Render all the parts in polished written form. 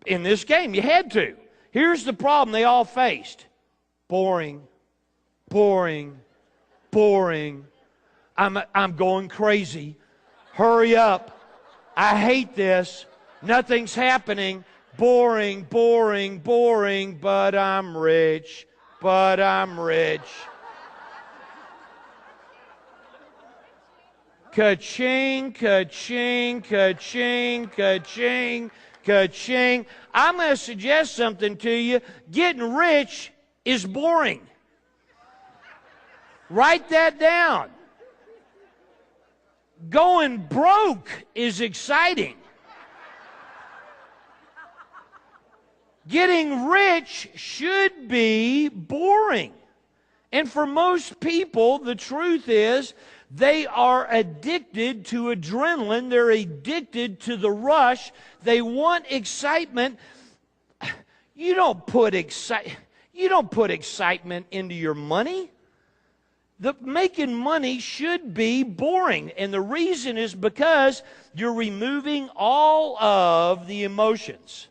in this game. You had to. Here's the problem they all faced. Boring, boring, boring. I'm going crazy. Hurry up. I hate this. Nothing's happening. Boring, boring, boring, but I'm rich, but I'm rich. Ka-ching, ka-ching, ka-ching, ka-ching, ka-ching. I'm going to suggest something to you. Getting rich is boring. Write that down. Going broke is exciting. Getting rich should be boring. And for most people, the truth is they are addicted to adrenaline. They're addicted to the rush. They want excitement. You don't put excitement into your money. Making money should be boring. And the reason is because you're removing all of the emotions.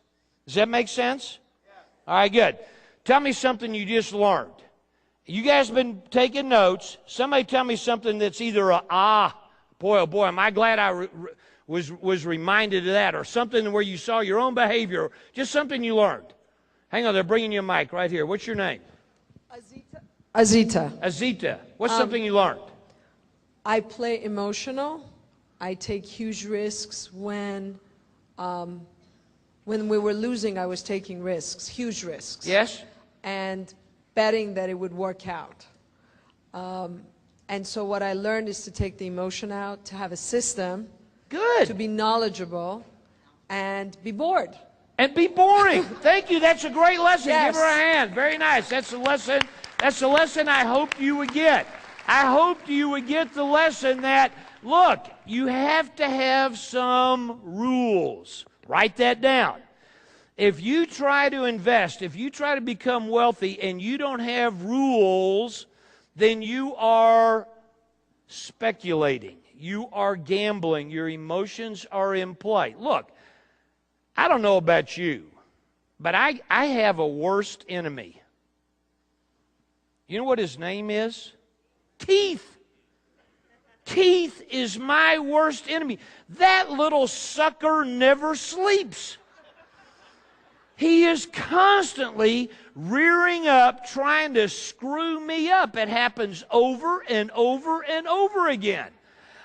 Does that make sense? Yeah. All right, good. Tell me something you just learned. You guys have been taking notes. Somebody tell me something that's either boy, oh boy, am I glad I was reminded of that, or something where you saw your own behavior, just something you learned. Hang on, they're bringing you a mic right here. What's your name? Azita. Azita. What's something you learned? I play emotional. I take huge risks when we were losing, I was taking risks, huge risks. Yes. And betting that it would work out. And so what I learned is to take the emotion out, to have a system. Good. To be knowledgeable and be bored. And be boring. Thank you. That's a great lesson. Yes. Give her a hand. Very nice. That's the lesson. That's the lesson I hoped you would get. I hoped you would get the lesson that, look, you have to have some rules. Write that down. If you try to invest, if you try to become wealthy and you don't have rules, then you are speculating. You are gambling. Your emotions are in play. Look, I don't know about you, but I have a worst enemy. You know what his name is? Keith. Keith is my worst enemy. That little sucker never sleeps. He is constantly rearing up, trying to screw me up. It happens over and over and over again.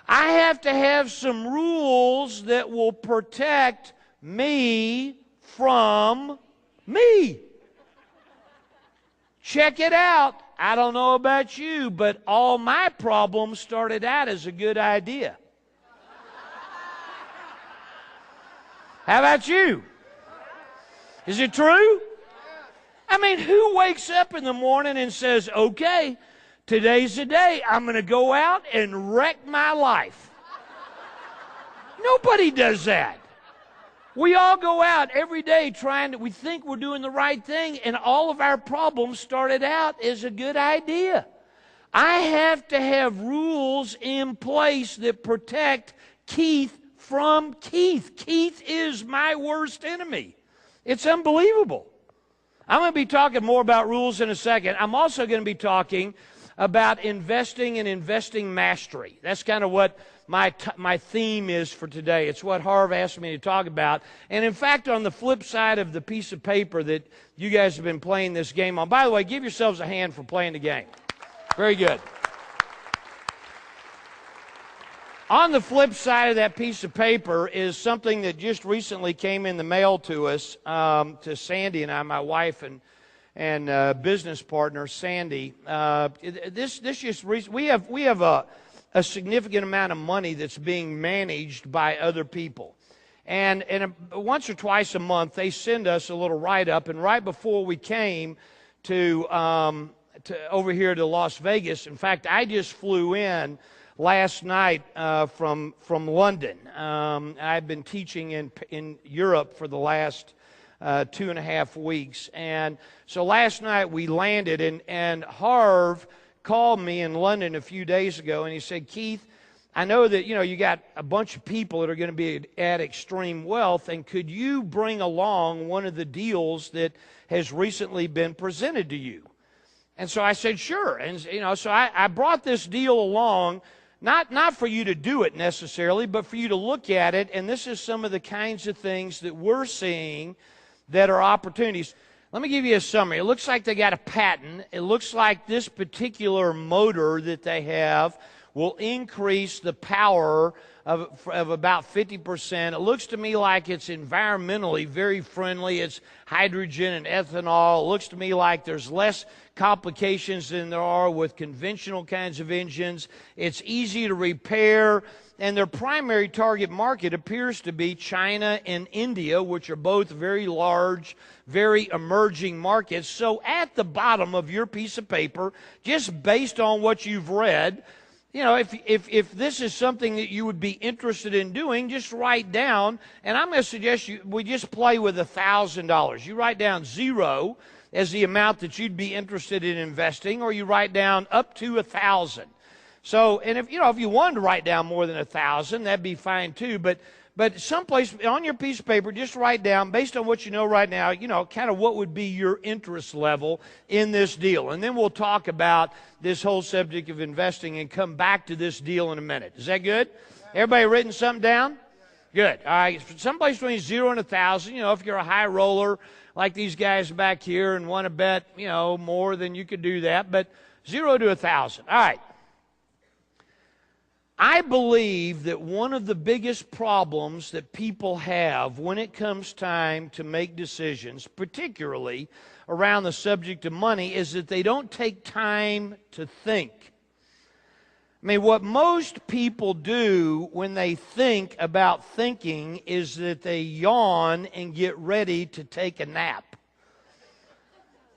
I have to have some rules that will protect me from me. Check it out. I don't know about you, but all my problems started out as a good idea. How about you? Is it true? I mean, who wakes up in the morning and says, okay, today's the day I'm going to go out and wreck my life? Nobody does that. We all go out every day we think we're doing the right thing, and all of our problems started out as a good idea. I have to have rules in place that protect Keith from Keith. Keith is my worst enemy. It's unbelievable. I'm going to be talking more about rules in a second. I'm also going to be talking about investing and investing mastery. That's kind of what my theme is for today. It's what Harv asked me to talk about. And in fact, on the flip side of the piece of paper that you guys have been playing this game on, by the way, give yourselves a hand for playing the game. Very good. On the flip side of that piece of paper is something that just recently came in the mail to us, to Sandy and I, my wife and business partner, Sandy. We have a significant amount of money that's being managed by other people. And once or twice a month, they send us a little write-up. And right before we came to over here to Las Vegas, in fact, I just flew in last night from London. I've been teaching in Europe for the last 2.5 weeks. And so last night we landed, and Harv called me in London a few days ago, and he said, Keith, I know that, you got a bunch of people that are going to be at extreme wealth, and could you bring along one of the deals that has recently been presented to you? And so I said, sure. And, so I brought this deal along, not for you to do it necessarily, but for you to look at it. And this is some of the kinds of things that we're seeing that are opportunities. Let me give you a summary. It looks like they got a patent. It looks like this particular motor that they have will increase the power of about 50%. It looks to me like it's environmentally very friendly. It's hydrogen and ethanol. It looks to me like there's less complications than there are with conventional kinds of engines. It's easy to repair, and their primary target market appears to be China and India, which are both very large, very emerging markets. So at the bottom of your piece of paper, just based on what you've read, if this is something that you would be interested in doing, just write down, and I'm going to suggest we just play with $1,000. You write down 0 as the amount that you'd be interested in investing, or you write down up to 1,000. So, and if you wanted to write down more than 1,000, that'd be fine too. But someplace on your piece of paper, just write down, based on what you know right now, kind of what would be your interest level in this deal. And then we'll talk about this whole subject of investing and come back to this deal in a minute. Is that good? Everybody written something down? Good. All right. Someplace between 0 and 1,000. If you're a high roller like these guys back here and want to bet, more, then you could do that. But 0 to 1,000. All right. I believe that one of the biggest problems that people have when it comes time to make decisions, particularly around the subject of money, is that they don't take time to think. I mean, what most people do when they think about thinking is that they yawn and get ready to take a nap,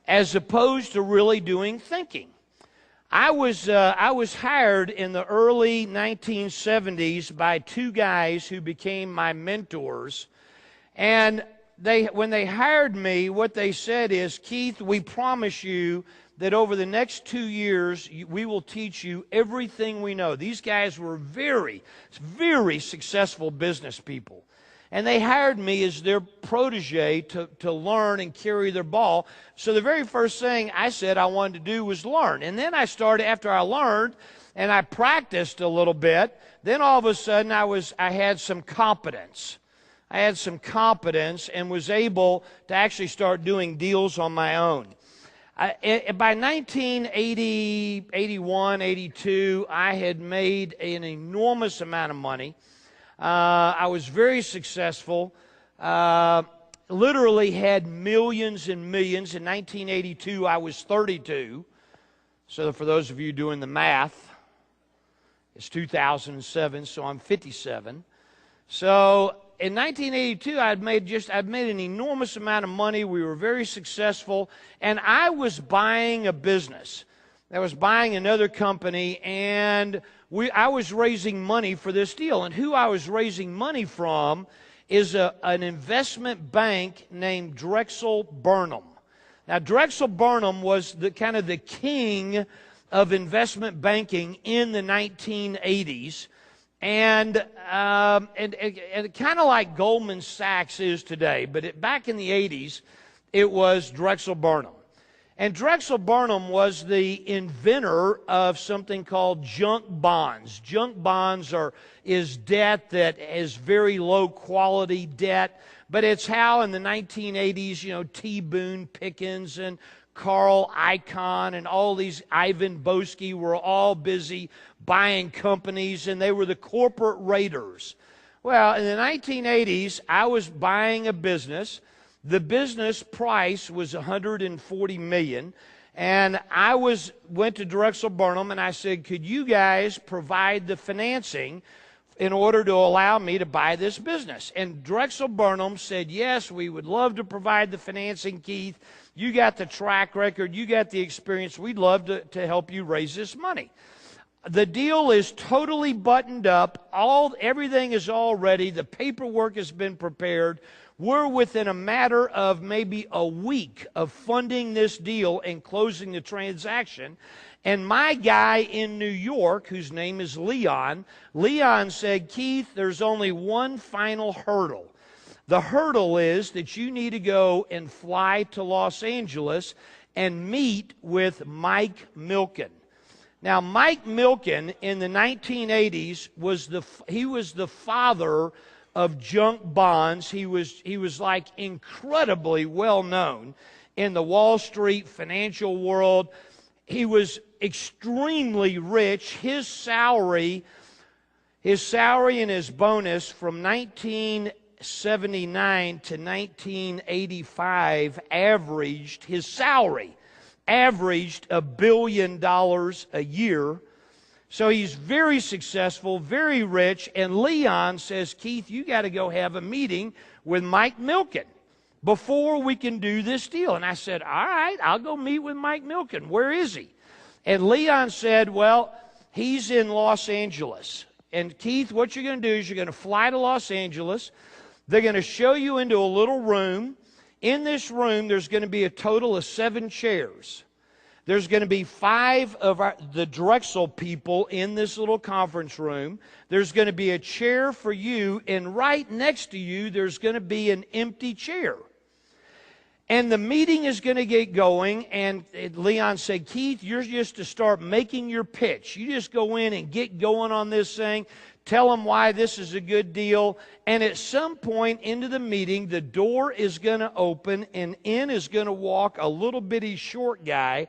as opposed to really doing thinking. I was hired in the early 1970s by two guys who became my mentors, and when they hired me, what they said is, Keith, we promise you that over the next 2 years, we will teach you everything we know. These guys were very, very successful business people. And they hired me as their protege to learn and carry their ball. So the very first thing I said I wanted to do was learn. And then I started, after I learned and I practiced a little bit, then all of a sudden I had some competence. I had some competence and was able to actually start doing deals on my own. By 1980, 81, 82, I had made an enormous amount of money. I was very successful, literally had millions and millions. In 1982, I was 32. So for those of you doing the math, it's 2007, so I'm 57. So in 1982, I'd made an enormous amount of money. We were very successful, and I was buying a business. I was buying another company, and I was raising money for this deal. And who I was raising money from is an investment bank named Drexel Burnham. Now, Drexel Burnham was the king of investment banking in the 1980s, and kind of like Goldman Sachs is today. But back in the 80s, it was Drexel Burnham. And Drexel Burnham was the inventor of something called junk bonds. Junk bonds is debt that is very low quality debt, but it's how in the 1980s, T. Boone Pickens and Carl Icahn and all these, Ivan Boesky, were all busy buying companies, and they were the corporate raiders. Well, in the 1980s, I was buying a business. The business price was $140 million, and I went to Drexel Burnham and I said, could you guys provide the financing in order to allow me to buy this business? And Drexel Burnham said, yes, we would love to provide the financing, Keith. You got the track record, you got the experience, we'd love to help you raise this money. The deal is totally buttoned up, everything is all ready, the paperwork has been prepared. We're within a matter of maybe a week of funding this deal and closing the transaction. And my guy in New York, whose name is Leon said, Keith, there's only one final hurdle. The hurdle is that you need to go and fly to Los Angeles and meet with Mike Milken. Now, Mike Milken in the 1980s was the father of junk bonds. He was like incredibly well known in the Wall Street financial world. He was extremely rich. His salary and his bonus from 1979 to 1985 averaged $1 billion a year. So he's very successful, very rich, and Leon says, Keith, you got to go have a meeting with Mike Milken before we can do this deal. And I said, all right, I'll go meet with Mike Milken. Where is he? And Leon said, well, he's in Los Angeles. And Keith, what you're going to do is you're going to fly to Los Angeles. They're going to show you into a little room. In this room, there's going to be a total of 7 chairs. There's going to be 5 of the Drexel people in this little conference room. There's going to be a chair for you, and right next to you, there's going to be an empty chair. And the meeting is going to get going, and Leon said, Keith, you're just to start making your pitch. You just go in and get going on this thing. Tell them why this is a good deal. And at some point into the meeting, the door is going to open, and in is going to walk a little bitty short guy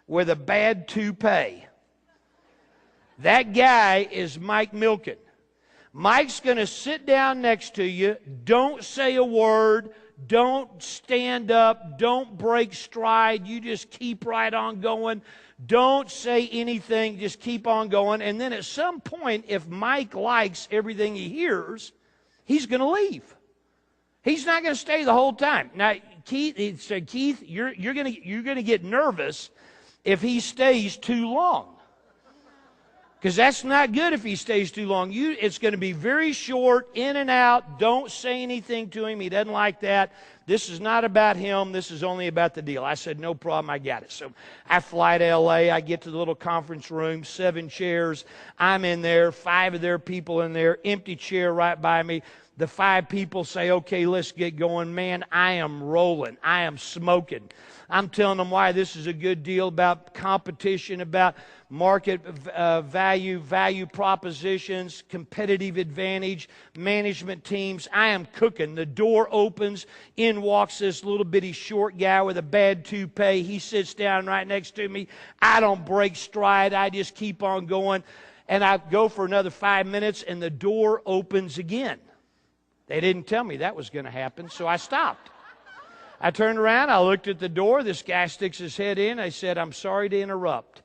with a bad toupee. That guy is Mike Milken. Mike's going to sit down next to you. Don't say a word. Don't stand up. Don't break stride. You just keep right on going. Don't say anything. Just keep on going. And then at some point, if Mike likes everything he hears, he's going to leave. He's not going to stay the whole time. Now, Keith said, Keith, you're going to get nervous if he stays too long. Because that's not good if he stays too long. It's going to be very short, in and out. Don't say anything to him. He doesn't like that. This is not about him. This is only about the deal. I said, no problem. I got it. So I fly to L.A. I get to the little conference room, 7 chairs. I'm in there, 5 of their people in there, empty chair right by me. The 5 people say, okay, let's get going. Man, I am rolling. I am smoking. I'm telling them why this is a good deal, about competition, about market value propositions, competitive advantage, management teams. I am cooking. The door opens. In walks this little bitty short guy with a bad toupee. He sits down right next to me. I don't break stride. I just keep on going. And I go for another 5 minutes, and the door opens again. They didn't tell me that was going to happen, so I stopped. I turned around, I looked at the door, this guy sticks his head in, I said, I'm sorry to interrupt.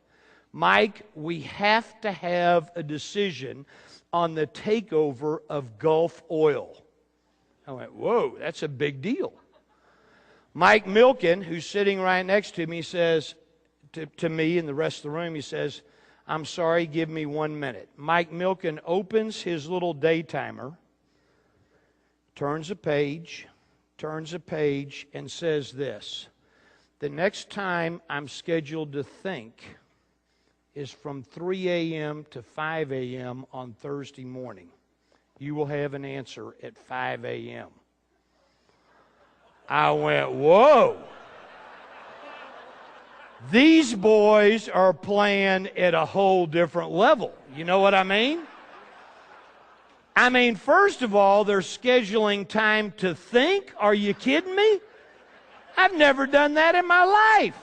Mike, we have to have a decision on the takeover of Gulf Oil. I went, whoa, that's a big deal. Mike Milken, who's sitting right next to me, says to me and the rest of the room, he says, I'm sorry, give me 1 minute. Mike Milken opens his little day timer, turns a page, and says this: the next time I'm scheduled to think is from 3 a.m. to 5 a.m. on Thursday morning. You will have an answer at 5 a.m. I went, whoa. These boys are playing at a whole different level. You know what I mean? I mean, first of all, they're scheduling time to think. Are you kidding me? I've never done that in my life.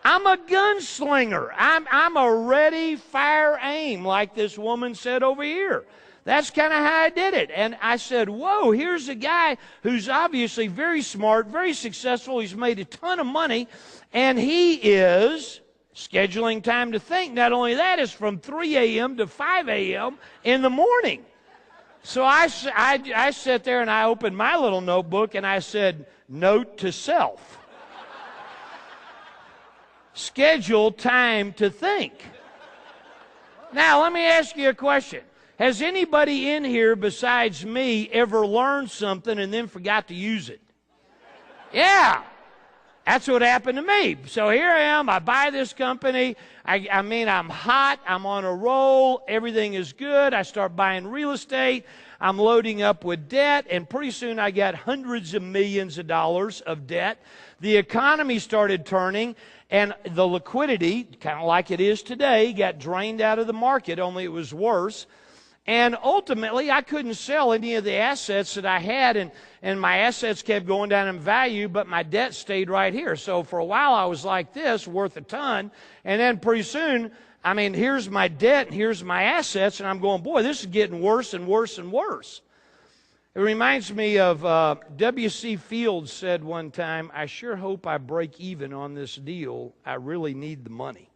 I'm a gunslinger. I'm a ready, fire, aim, like this woman said over here. That's kind of how I did it. And I said, whoa, here's a guy who's obviously very smart, very successful. He's made a ton of money, and he is scheduling time to think. Not only that, it's from 3 a.m. to 5 a.m. in the morning. So I sat there and I opened my little notebook and I said, note to self. Schedule time to think. Now, let me ask you a question. Has anybody in here besides me ever learned something and then forgot to use it? Yeah. That's what happened to me. So here I am. I buy this company. I mean, I'm hot. I'm on a roll. Everything is good. I start buying real estate. I'm loading up with debt. And pretty soon I got hundreds of millions of dollars of debt. The economy started turning. And the liquidity, kind of like it is today, got drained out of the market, only it was worse. And ultimately, I couldn't sell any of the assets that I had, and my assets kept going down in value, but my debt stayed right here. So for a while, I was like this, worth a ton. And then pretty soon, I mean, here's my debt and here's my assets, and I'm going, boy, this is getting worse and worse and worse. It reminds me of W.C. Fields said one time, I sure hope I break even on this deal. I really need the money.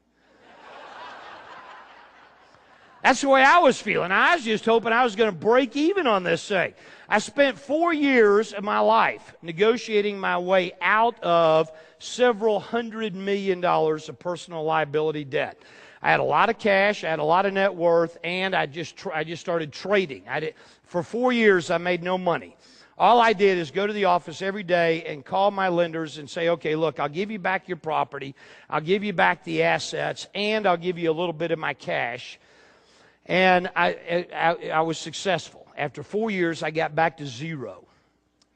That's the way I was feeling. I was just hoping I was going to break even on this thing. I spent 4 years of my life negotiating my way out of several $100 million of personal liability debt. I had a lot of cash, I had a lot of net worth, and I just started trading. For 4 years, I made no money. All I did is go to the office every day and call my lenders and say, okay, look, I'll give you back your property, I'll give you back the assets, and I'll give you a little bit of my cash. And I was successful. After 4 years, I got back to zero.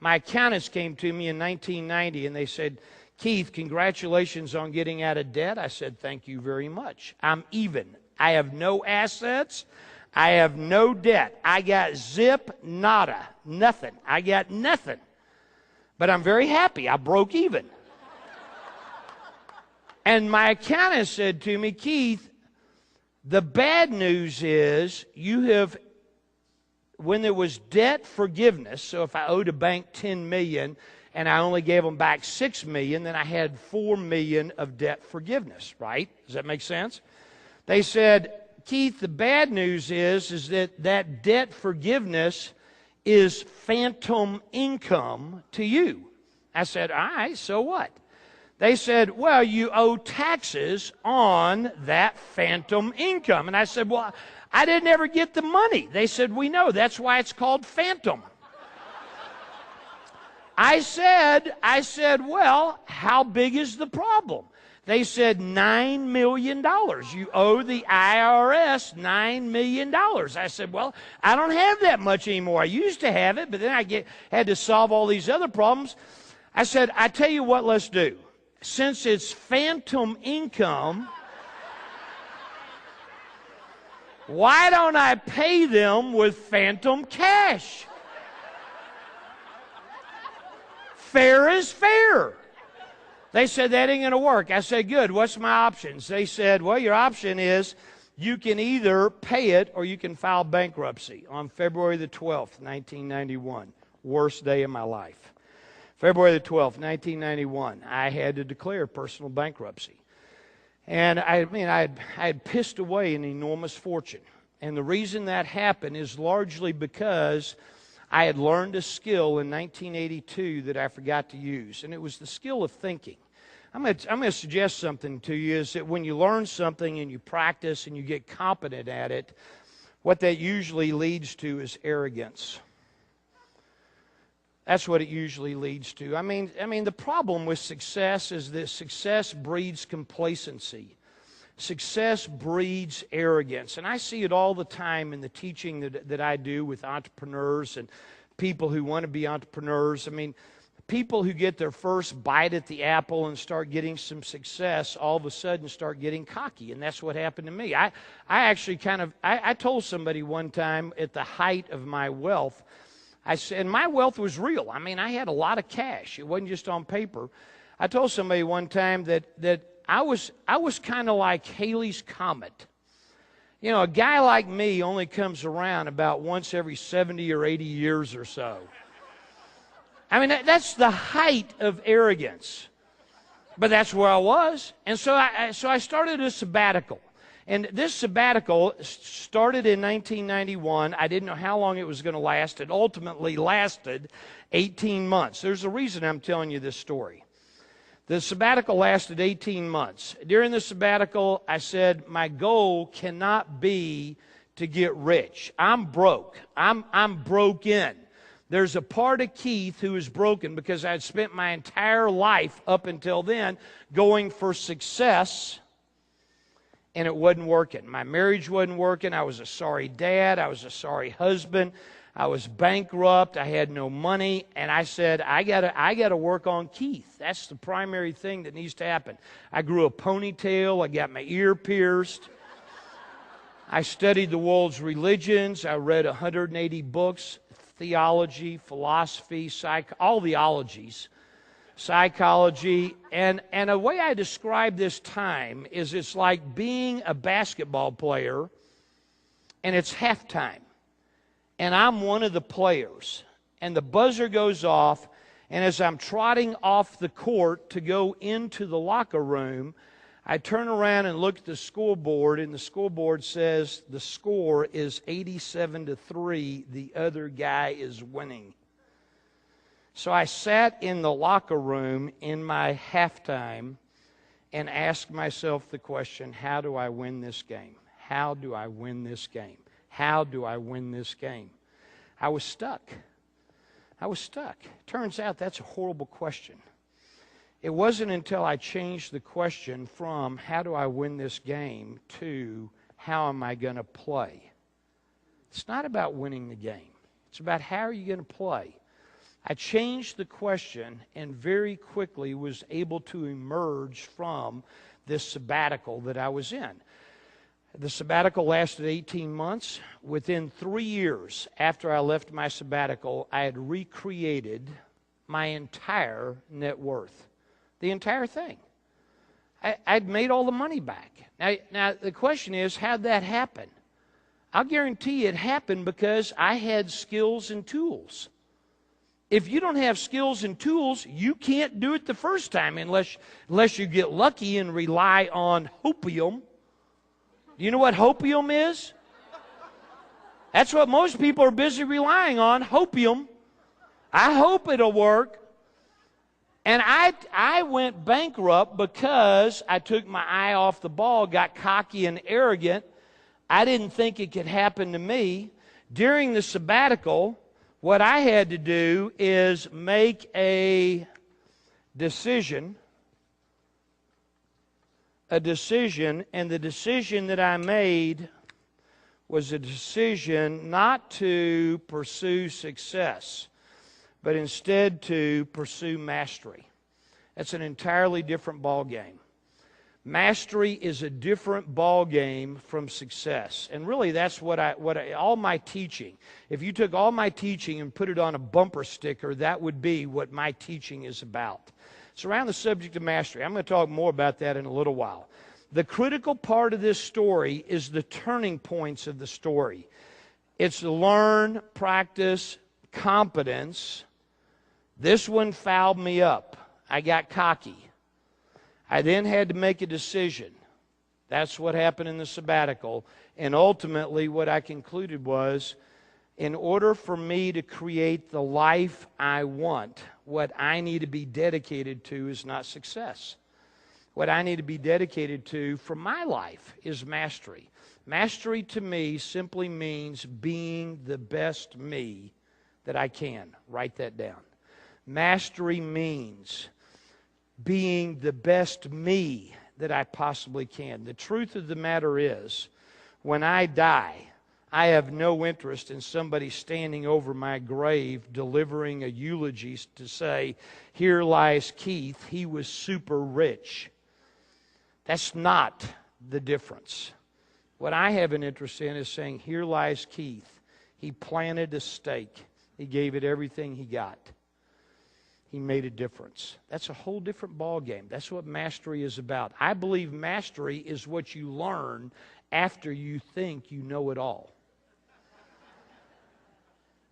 My accountants came to me in 1990, and they said, Keith, congratulations on getting out of debt. I said, thank you very much. I'm even. I have no assets. I have no debt. I got zip, nada, nothing. I got nothing. But I'm very happy. I broke even. And my accountant said to me, Keith, the bad news is when there was debt forgiveness, so if I owed a bank $10 million and I only gave them back $6 million, then I had $4 million of debt forgiveness, right? Does that make sense? They said, Keith, the bad news is that debt forgiveness is phantom income to you. I said, all right, so what? They said, well, you owe taxes on that phantom income. And I said, well, I didn't ever get the money. They said, we know. That's why it's called phantom. I said, well, how big is the problem? They said, $9 million. You owe the IRS $9 million. I said, well, I don't have that much anymore. I used to have it, but then I had to solve all these other problems. I said, I tell you what, let's do. Since it's phantom income, why don't I pay them with phantom cash? Fair is fair. They said, that ain't going to work. I said, good. What's my options? They said, well, your option is you can either pay it or you can file bankruptcy. On February the 12th, 1991, worst day of my life. February the 12th, 1991, I had to declare personal bankruptcy. And I had pissed away an enormous fortune. And the reason that happened is largely because I had learned a skill in 1982 that I forgot to use. And it was the skill of thinking. I'm going to suggest something to you, is that when you learn something and you practice and you get competent at it, what that usually leads to is arrogance. That's what it usually leads to. I mean, the problem with success is that success breeds complacency. Success breeds arrogance. And I see it all the time in the teaching that I do with entrepreneurs and people who want to be entrepreneurs. I mean, people who get their first bite at the apple and start getting some success all of a sudden start getting cocky. And that's what happened to me. I actually I told somebody one time at the height of my wealth, I said, and my wealth was real. I mean, I had a lot of cash. It wasn't just on paper. I told somebody one time that I was kind of like Halley's Comet. You know, a guy like me only comes around about once every 70 or 80 years or so. I mean, that's the height of arrogance. But that's where I was. And so I started a sabbatical. And this sabbatical started in 1991. I didn't know how long it was going to last. It ultimately lasted 18 months. There's a reason I'm telling you this story. The sabbatical lasted 18 months. During the sabbatical, I said, my goal cannot be to get rich. I'm broke. I'm broken. There's a part of Keith who is broken because I'd spent my entire life up until then going for success, and it wasn't working. My marriage wasn't working. I was a sorry dad. I was a sorry husband. I was bankrupt. I had no money, and I said, I gotta work on Keith. That's the primary thing that needs to happen. I grew a ponytail. I got my ear pierced. I studied the world's religions. I read 180 books. Theology, philosophy, all the ologies, psychology, and a way I describe this time is it's like being a basketball player, and it's halftime, and I'm one of the players, and the buzzer goes off, and as I'm trotting off the court to go into the locker room, I turn around and look at the scoreboard, and the scoreboard says the score is 87-3. The other guy is winning. So I sat in the locker room in my halftime and asked myself the question, how do I win this game? How do I win this game? How do I win this game? I was stuck. Turns out that's a horrible question. It wasn't until I changed the question from how do I win this game to how am I going to play. It's not about winning the game. It's about how are you going to play. I changed the question and very quickly was able to emerge from this sabbatical that I was in. The sabbatical lasted 18 months. Within 3 years after I left my sabbatical, I had recreated my entire net worth. The entire thing. I'd made all the money back. Now, the question is, how'd that happen? I'll guarantee you it happened because I had skills and tools. If you don't have skills and tools, you can't do it the first time unless you get lucky and rely on hopium. Do you know what hopium is? That's what most people are busy relying on, hopium. I hope it'll work. And I went bankrupt because I took my eye off the ball, got cocky and arrogant. I didn't think it could happen to me. During the sabbatical, what I had to do is make a decision, and the decision that I made was a decision not to pursue success, but instead to pursue mastery. That's an entirely different ball game. Mastery is a different ball game from success. And really that's all my teaching. If you took all my teaching and put it on a bumper sticker, that would be what my teaching is about. It's around the subject of mastery. I'm going to talk more about that in a little while. The critical part of this story is the turning points of the story. It's learn, practice, competence. This one fouled me up. I got cocky. I then had to make a decision. That's what happened in the sabbatical. And ultimately what I concluded was, in order for me to create the life I want, what I need to be dedicated to is not success. What I need to be dedicated to for my life is mastery. Mastery to me simply means being the best me that I can. Write that down. Mastery means being the best me that I possibly can. The truth of the matter is, when I die, I have no interest in somebody standing over my grave delivering a eulogy to say, here lies Keith, he was super rich. That's not the difference. What I have an interest in is saying, here lies Keith. He planted a stake. He gave it everything he got. He made a difference. That's a whole different ball game. That's what mastery is about. I believe mastery is what you learn after you think you know it all.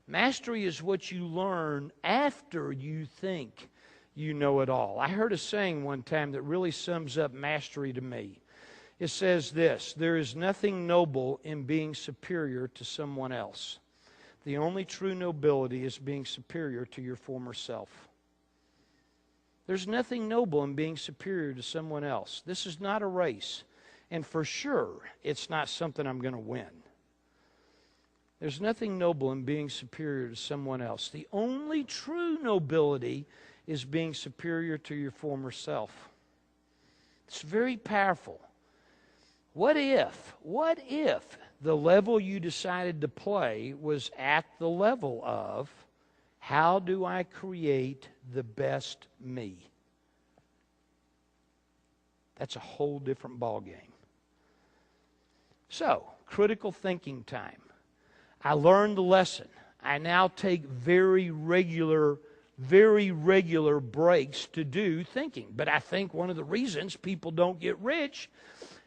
Mastery is what you learn after you think you know it all. I heard a saying one time that really sums up mastery to me. It says this: there is nothing noble in being superior to someone else. The only true nobility is being superior to your former self. There's nothing noble in being superior to someone else. This is not a race. And for sure, it's not something I'm going to win. There's nothing noble in being superior to someone else. The only true nobility is being superior to your former self. It's very powerful. What if the level you decided to play was at the level of, how do I create the best me? That's a whole different ballgame. So, critical thinking time. I learned the lesson. I now take very regular breaks to do thinking. But I think one of the reasons people don't get rich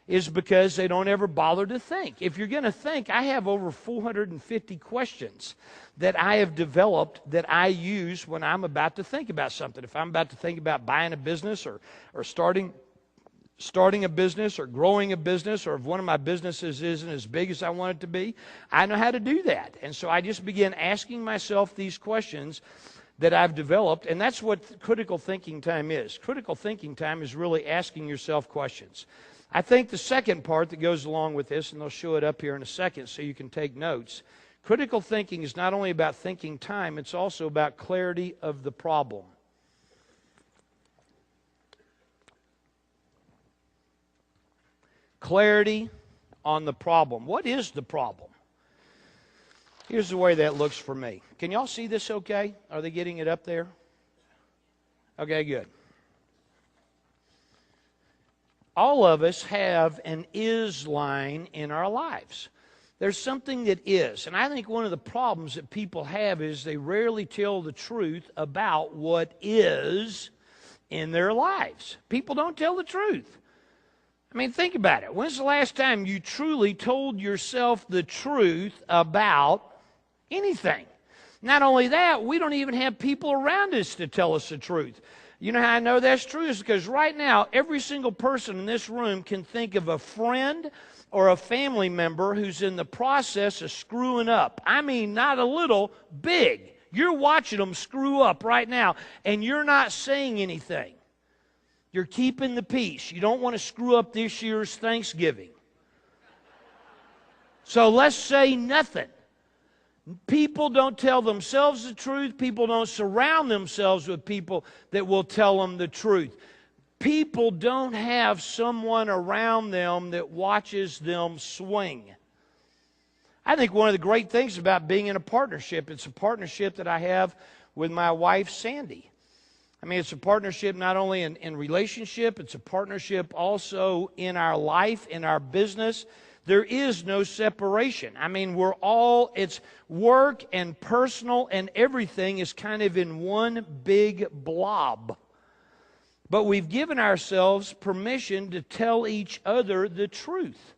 is because they don't ever bother to think. If you're going to think, I have over 450 questions that I have developed that I use when I'm about to think about something. If I'm about to think about buying a business or starting a business or growing a business, or if one of my businesses isn't as big as I want it to be, I know how to do that. And so I just begin asking myself these questions that I've developed, and that's what critical thinking time is. Critical thinking time is really asking yourself questions. I think the second part that goes along with this, and they'll show it up here in a second so you can take notes, critical thinking is not only about thinking time, it's also about clarity of the problem. Clarity on the problem. What is the problem? Here's the way that looks for me. Can y'all see this okay? Are they getting it up there? Okay, good. All of us have an is line in our lives. There's something that is. And I think one of the problems that people have is they rarely tell the truth about what is in their lives. People don't tell the truth. I mean, think about it. When's the last time you truly told yourself the truth about anything? Not only that, we don't even have people around us to tell us the truth. You know how I know that's true? Is because right now, every single person in this room can think of a friend or a family member who's in the process of screwing up. I mean, not a little, big. You're watching them screw up right now, and you're not saying anything. You're keeping the peace. You don't want to screw up this year's Thanksgiving. So let's say nothing. People don't tell themselves the truth. People don't surround themselves with people that will tell them the truth. People don't have someone around them that watches them swing. I think one of the great things about being in a partnership, it's a partnership that I have with my wife, Sandy. I mean, it's a partnership not only in relationship, it's a partnership also in our life, in our business. There is no separation. I mean, it's work and personal and everything is kind of in one big blob. But we've given ourselves permission to tell each other the truth.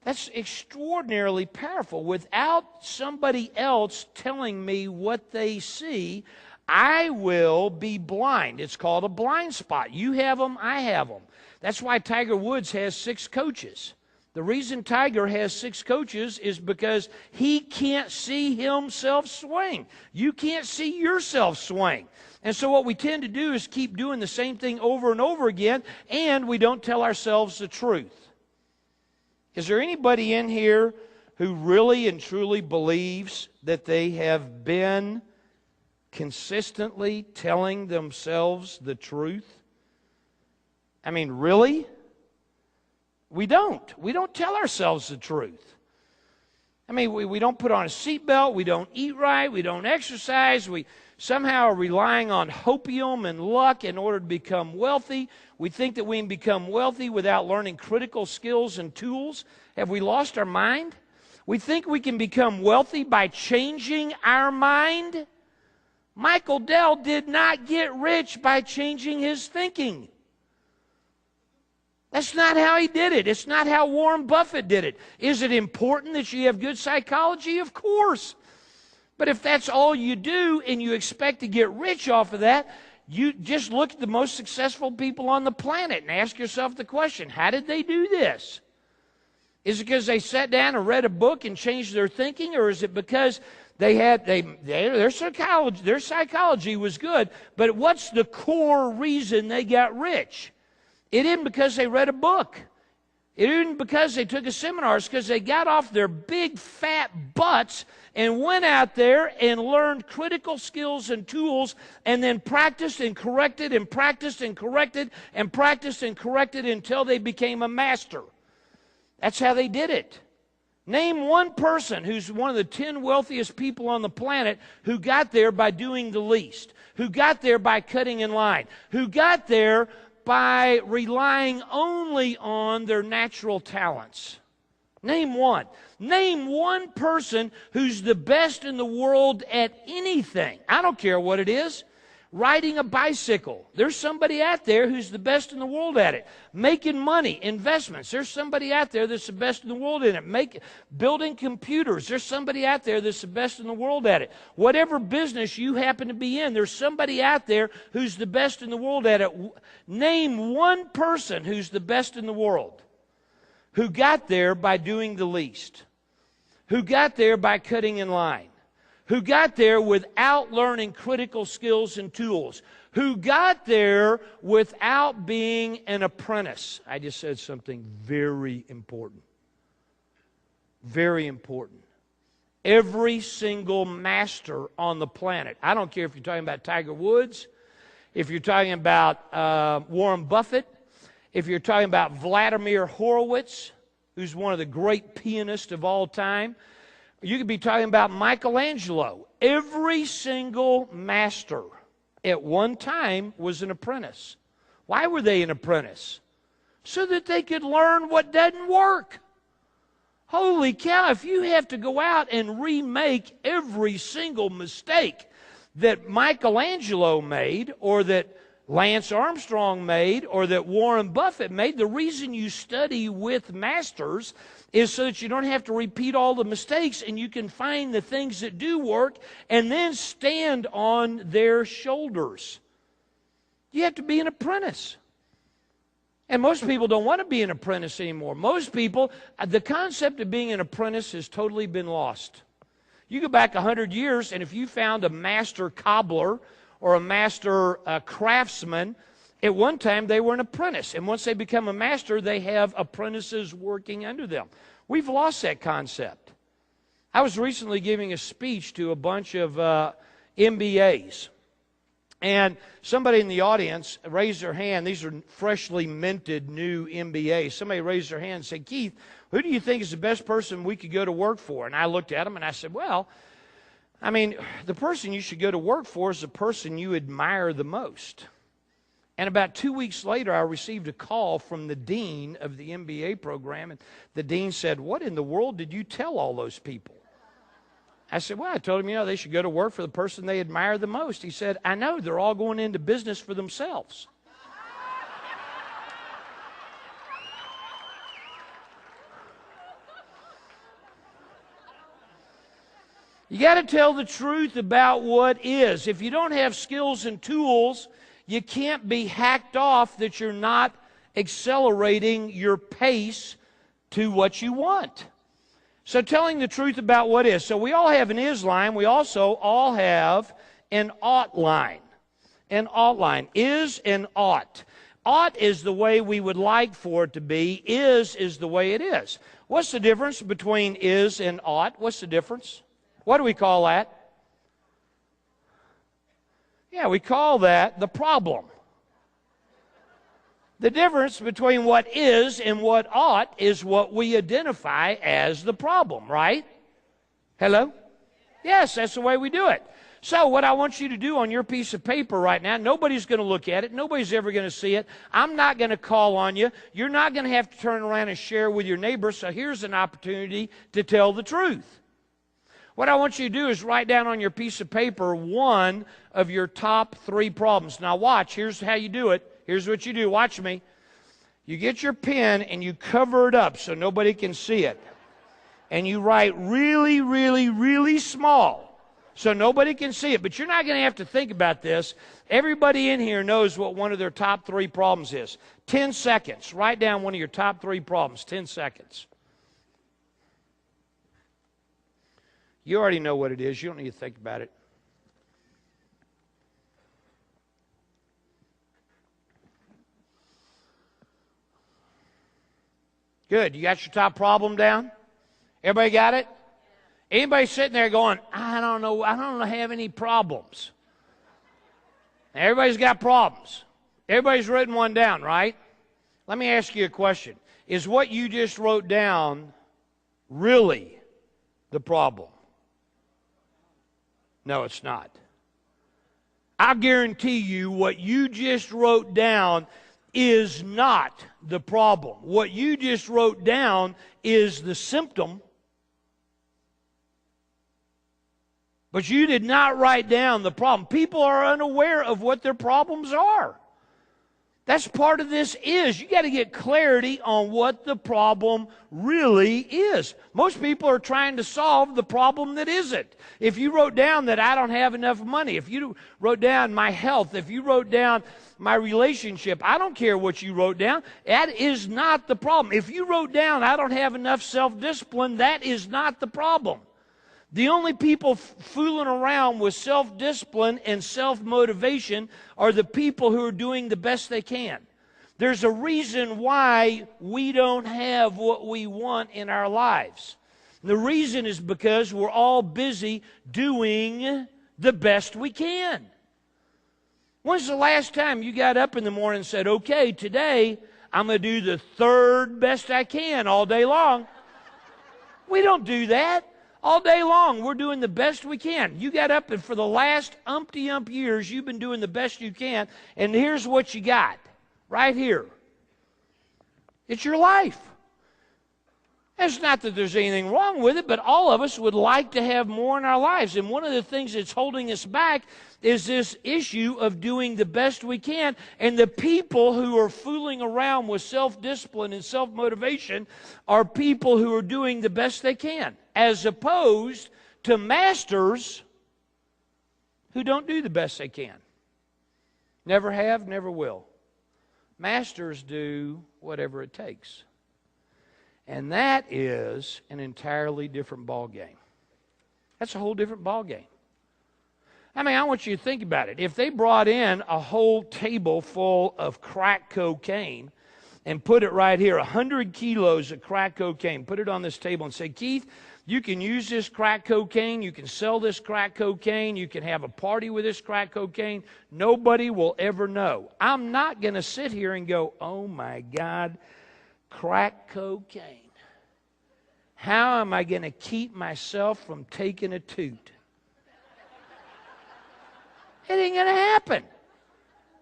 That's extraordinarily powerful. Without somebody else telling me what they see, I will be blind. It's called a blind spot. You have them, I have them. That's why Tiger Woods has 6 coaches. The reason Tiger has 6 coaches is because he can't see himself swing. You can't see yourself swing. And so what we tend to do is keep doing the same thing over and over again, and we don't tell ourselves the truth. Is there anybody in here who really and truly believes that they have been consistently telling themselves the truth? I mean, really? We don't. We don't tell ourselves the truth. I mean, we don't put on a seatbelt. We don't eat right. We don't exercise. We somehow are relying on hopium and luck in order to become wealthy. We think that we can become wealthy without learning critical skills and tools. Have we lost our mind? We think we can become wealthy by changing our mind. Michael Dell did not get rich by changing his thinking. That's not how he did it. It's not how Warren Buffett did it. Is it important that you have good psychology? Of course. But if that's all you do and you expect to get rich off of that, you just look at the most successful people on the planet and ask yourself the question, how did they do this? Is it because they sat down and read a book and changed their thinking, or is it because their psychology was good, but what's the core reason they got rich? It isn't because they read a book. It isn't because they took a seminar. It's because they got off their big fat butts and went out there and learned critical skills and tools and then practiced and corrected and practiced and corrected and practiced and corrected until they became a master. That's how they did it. Name one person who's one of the 10 wealthiest people on the planet who got there by doing the least, who got there by cutting in line, who got there by relying only on their natural talents. Name one. Name one person who's the best in the world at anything. I don't care what it is. Riding a bicycle. There's somebody out there who's the best in the world at it. Making money, investments. There's somebody out there that's the best in the world in it. Building computers. There's somebody out there that's the best in the world at it. Whatever business you happen to be in, there's somebody out there who's the best in the world at it. Name one person who's the best in the world, who got there by doing the least, who got there by cutting in line, who got there without learning critical skills and tools, who got there without being an apprentice. I just said something very important. Very important. Every single master on the planet, I don't care if you're talking about Tiger Woods, if you're talking about Warren Buffett, if you're talking about Vladimir Horowitz, who's one of the great pianists of all time, you could be talking about Michelangelo. Every single master at one time was an apprentice. Why were they an apprentice? So that they could learn what doesn't work. Holy cow, if you have to go out and remake every single mistake that Michelangelo made, or that Lance Armstrong made, or that Warren Buffett made, the reason you study with masters is so that you don't have to repeat all the mistakes and you can find the things that do work and then stand on their shoulders. You have to be an apprentice. And most people don't want to be an apprentice anymore. Most people, the concept of being an apprentice has totally been lost. You go back 100 years, and if you found a master cobbler or a master craftsman, at one time they were an apprentice. And once they become a master, they have apprentices working under them. We've lost that concept. I was recently giving a speech to a bunch of MBAs. And somebody in the audience raised their hand. These are freshly minted new MBAs. Somebody raised their hand and said, "Keith, who do you think is the best person we could go to work for?" And I looked at them and I said, well, I mean, the person you should go to work for is the person you admire the most. And about 2 weeks later, I received a call from the dean of the MBA program. And the dean said, "What in the world did you tell all those people?" I said, well, I told him, they should go to work for the person they admire the most. He said, "I know, they're all going into business for themselves." You got to tell the truth about what is. If you don't have skills and tools, you can't be hacked off that you're not accelerating your pace to what you want. So telling the truth about what is. So we all have an is line. We also all have an ought line. An ought line. Is and ought. Ought is the way we would like for it to be. Is the way it is. What's the difference between is and ought? What's the difference? What do we call that? Yeah, we call that the problem. The difference between what is and what ought is what we identify as the problem, right? Hello? Yes, that's the way we do it. So what I want you to do on your piece of paper right now, nobody's going to look at it. Nobody's ever going to see it. I'm not going to call on you. You're not going to have to turn around and share with your neighbor. So here's an opportunity to tell the truth. What I want you to do is write down on your piece of paper one of your top 3 problems. Now watch, here's how you do it. Here's what you do. Watch me. You get your pen and you cover it up so nobody can see it. And you write really, really, really small so nobody can see it. But you're not going to have to think about this. Everybody in here knows what one of their top 3 problems is. 10 seconds. Write down one of your top 3 problems. 10 seconds. You already know what it is. You don't need to think about it. Good. You got your top problem down? Everybody got it? Anybody sitting there going, I don't know, I don't have any problems? Everybody's got problems. Everybody's written one down, right? Let me ask you a question. Is what you just wrote down really the problem? No, it's not. I guarantee you what you just wrote down is not the problem. What you just wrote down is the symptom. But you did not write down the problem. People are unaware of what their problems are. That's part of this is. You got to get clarity on what the problem really is. Most people are trying to solve the problem that isn't. If you wrote down that I don't have enough money, if you wrote down my health, if you wrote down my relationship, I don't care what you wrote down. That is not the problem. If you wrote down I don't have enough self-discipline, that is not the problem. The only people fooling around with self-discipline and self-motivation are the people who are doing the best they can. There's a reason why we don't have what we want in our lives. The reason is because we're all busy doing the best we can. When's the last time you got up in the morning and said, okay, today I'm going to do the third best I can all day long? We don't do that. All day long, we're doing the best we can. You got up, and for the last umpty-ump years, you've been doing the best you can, and here's what you got right here. It's your life. It's not that there's anything wrong with it, but all of us would like to have more in our lives, and one of the things that's holding us back is this issue of doing the best we can, and the people who are fooling around with self-discipline and self-motivation are people who are doing the best they can, as opposed to masters who don't do the best they can. Never have, never will. Masters do whatever it takes. And that is an entirely different ball game. That's a whole different ball game. I mean, I want you to think about it. If they brought in a whole table full of crack cocaine and put it right here, 100 kilos of crack cocaine, put it on this table and say, Keith, you can use this crack cocaine, you can sell this crack cocaine, you can have a party with this crack cocaine, nobody will ever know. I'm not going to sit here and go, oh my God, crack cocaine. How am I going to keep myself from taking a toot? It ain't going to happen.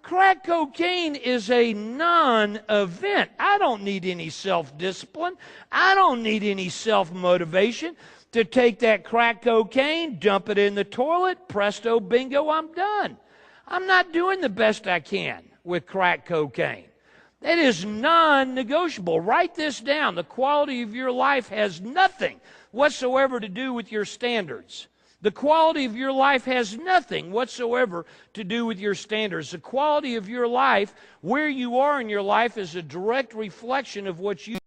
Crack cocaine is a non-event. I don't need any self-discipline. I don't need any self-motivation to take that crack cocaine, dump it in the toilet, presto, bingo, I'm done. I'm not doing the best I can with crack cocaine. That is non-negotiable. Write this down. The quality of your life has nothing whatsoever to do with your standards. The quality of your life has nothing whatsoever to do with your standards. The quality of your life, where you are in your life, is a direct reflection of what you